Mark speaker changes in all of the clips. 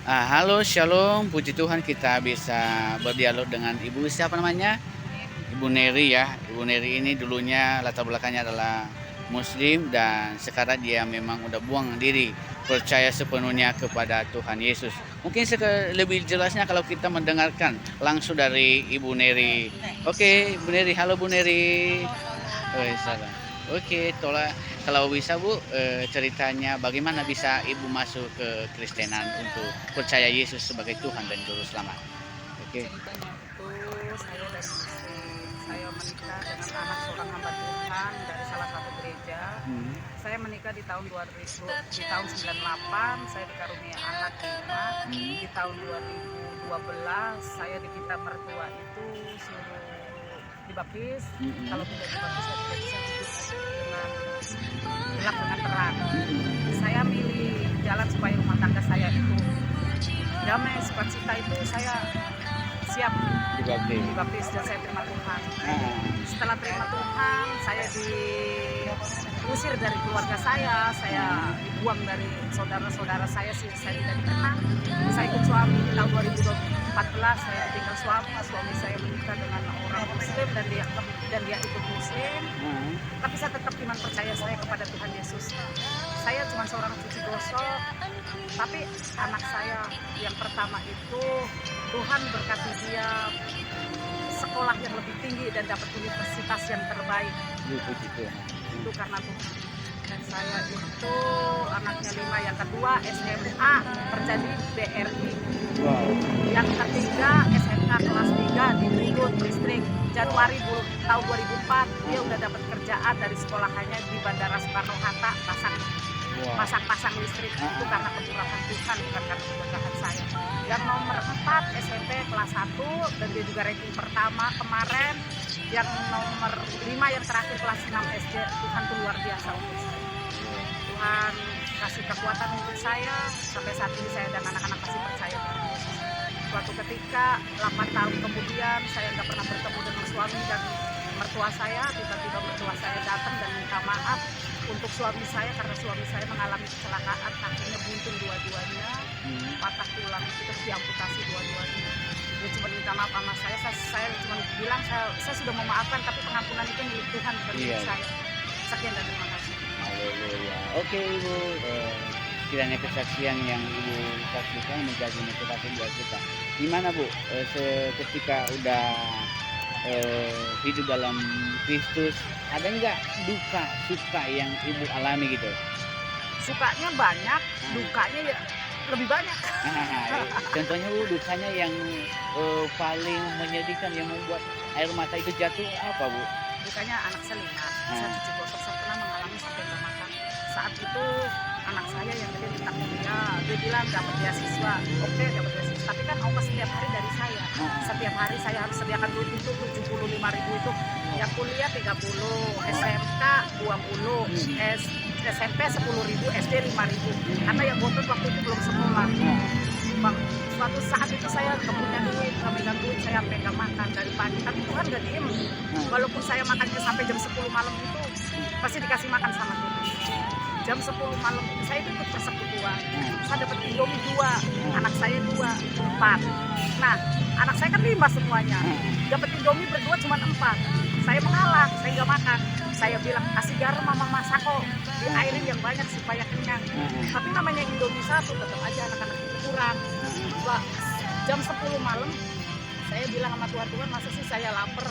Speaker 1: Halo, Shalom. Puji Tuhan kita bisa berdialog dengan Ibu siapa namanya? Ibu Neri ya. Ibu Neri ini dulunya latar belakangnya adalah Muslim dan sekarang dia memang udah buang diri, percaya sepenuhnya kepada Tuhan Yesus. Mungkin lebih jelasnya kalau kita mendengarkan langsung dari Ibu Neri. Oke, Ibu Neri. Halo Bu Neri. Oh, salah. Oke, kalau bisa Bu, ceritanya bagaimana bisa Ibu masuk ke Kristenan untuk percaya Yesus sebagai Tuhan dan Juru Selamat? Oke.
Speaker 2: Ceritanya itu saya dari Muslim. Saya menikah dengan anak seorang hamba Tuhan dari salah satu gereja. Saya menikah di tahun 2000, di tahun 98 saya dikaruniai anak 5. Di tahun 2012 saya diminta mertua itu suruh dibaptis. Kalau tidak dibaptis saya tidak bisa hidup dengan gelap dengan terang. Saya milih jalan supaya rumah tangga saya itu damai, sukacita, itu saya siap dibaptis dan saya terima Tuhan. Setelah terima Tuhan, saya diusir dari keluarga saya dibuang dari saudara-saudara saya tidak dikenal. Saya ikut suami di tahun 2014, saya ditinggal suami saya menikah dengan orang Muslim dan dia ikut Muslim. Tapi saya tetap iman percaya saya kepada Tuhan Yesus. Saya cuma seorang cuci gosok, tapi anak saya yang pertama itu Tuhan berkati dia sekolah yang lebih tinggi dan dapat universitas yang terbaik. Itu karena Tuhan. Dan saya itu anaknya 5, yang kedua SMA terjadi BRI. Yang ketiga SMK kelas 3 di Tribun Listrik. Januari tahun 2004 dia udah dapat kerjaan dari sekolahannya di Bandara Soekarno-Hatta, pasang listrik. Itu karena kemurahan Tuhan, bukan karena keberkahan saya. Yang nomor 4 SMP kelas 1 dan dia juga ranking pertama kemarin. Yang nomor 5 yang terakhir kelas 6 SD. Tuhan itu luar biasa untuk saya. Tuhan kasih kekuatan untuk saya. Sampai saat ini saya dan anak-anak masih percaya pada Yesus. Suatu ketika 8 tahun kemudian saya nggak pernah bertemu dengan suami dan mertua saya. Tiba-tiba mertua saya datang dan minta maaf untuk suami saya karena suami saya mengalami kecelakaan, kakinya buntung dua-duanya, patah tulang, terus diamputasi dua-duanya. Dia cuma minta maaf sama saya cuma bilang saya sudah memaafkan, tapi pengampunan itu milik Tuhan bukan milik saya. Sekian dan terima kasih.
Speaker 1: Haleluya. Oke Ibu, kiranya kesaksian yang Ibu saksikan menjadi motivasi buat kita. Gimana Bu, ketika udah hidup dalam Kristus, ada nggak duka suka yang Ibu alami gitu?
Speaker 2: Sukanya banyak, dukanya ya lebih banyak.
Speaker 1: Contohnya Bu, dukanya yang paling menyedihkan yang membuat air mata itu jatuh apa Bu?
Speaker 2: Dukanya anak selingan, saya cuci gosok, saya pernah mengalami sampai nggak makan. Saat itu anak saya yang gede minta kuliah, dia bilang dapat beasiswa, oke dapat beasiswa, tapi kan ongkos setiap hari dari saya. Setiap hari saya harus sediakan duit itu 75.000 itu. Yang kuliah 30, SMK 20, SMP 10.000, SD 5.000. Karena yang botot waktu itu belum sekolah. Suatu saat itu saya nggak punya duit, nggak megang duit, saya sampai nggak makan dari pagi. Tapi Tuhan nggak diem. Walaupun saya makannya sampai jam 10 malam itu, pasti dikasih makan sama Tuhan. Jam 10 malam saya itu ikut persekutuan. Saya dapat Indomie 2, anak saya 2, 4. Nah, anak saya kan 5 semuanya. Dapat Indomie berdua cuma 4. Saya mengalah, saya nggak makan. Saya bilang, kasih garam mama masak kok, diairin yang banyak supaya kenyang. Tapi namanya Indomie 1 tetap aja anak-anak itu kurang. Jam 10 malam saya bilang sama Tuhan, masa sih saya lapar?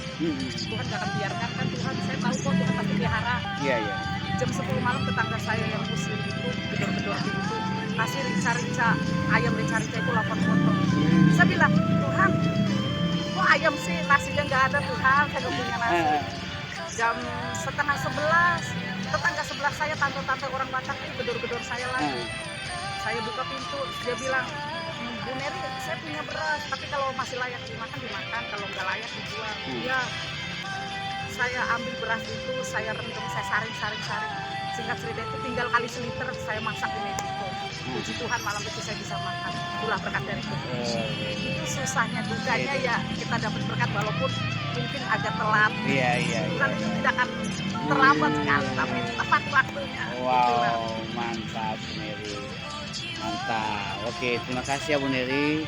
Speaker 2: Tuhan gak akan biarkan kan Tuhan, saya tahu kok Tuhan pasti pelihara. Jam 10 malam tetangga saya yang Muslim itu, gedor-gedor itu, kasih rica-rica, ayam rica-rica itu 8 potong. Saya bilang, Tuhan, kok ayam sih, nasinya gak ada Tuhan, saya gak punya nasi. Jam setengah 11, tetangga sebelah saya, tante-tante orang Batak itu gedor-gedor saya lagi. Saya buka pintu, dia bilang, Bu Neri, saya punya beras, tapi kalau masih layak dimakan, kalau nggak layak dijual. Iya. Saya ambil beras itu, saya rendam, saya saring. Singkat cerita itu tinggal kali seliter saya masak di Meksiko. Puji Tuhan malam itu saya bisa makan. Itulah berkat dari Tuhan. Itu susahnya, dukanya ya kita dapat berkat walaupun mungkin agak telat. Tuhan itu tidak akan terlambat sekali, tapi tepat waktunya.
Speaker 1: Wow, mantap Mary. Mantap. Oke, terima kasih ya Bu Neri.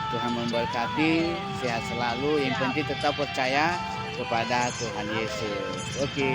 Speaker 1: Tuhan memberkati, sehat selalu. Yang penting tetap percaya kepada Tuhan Yesus. Oke.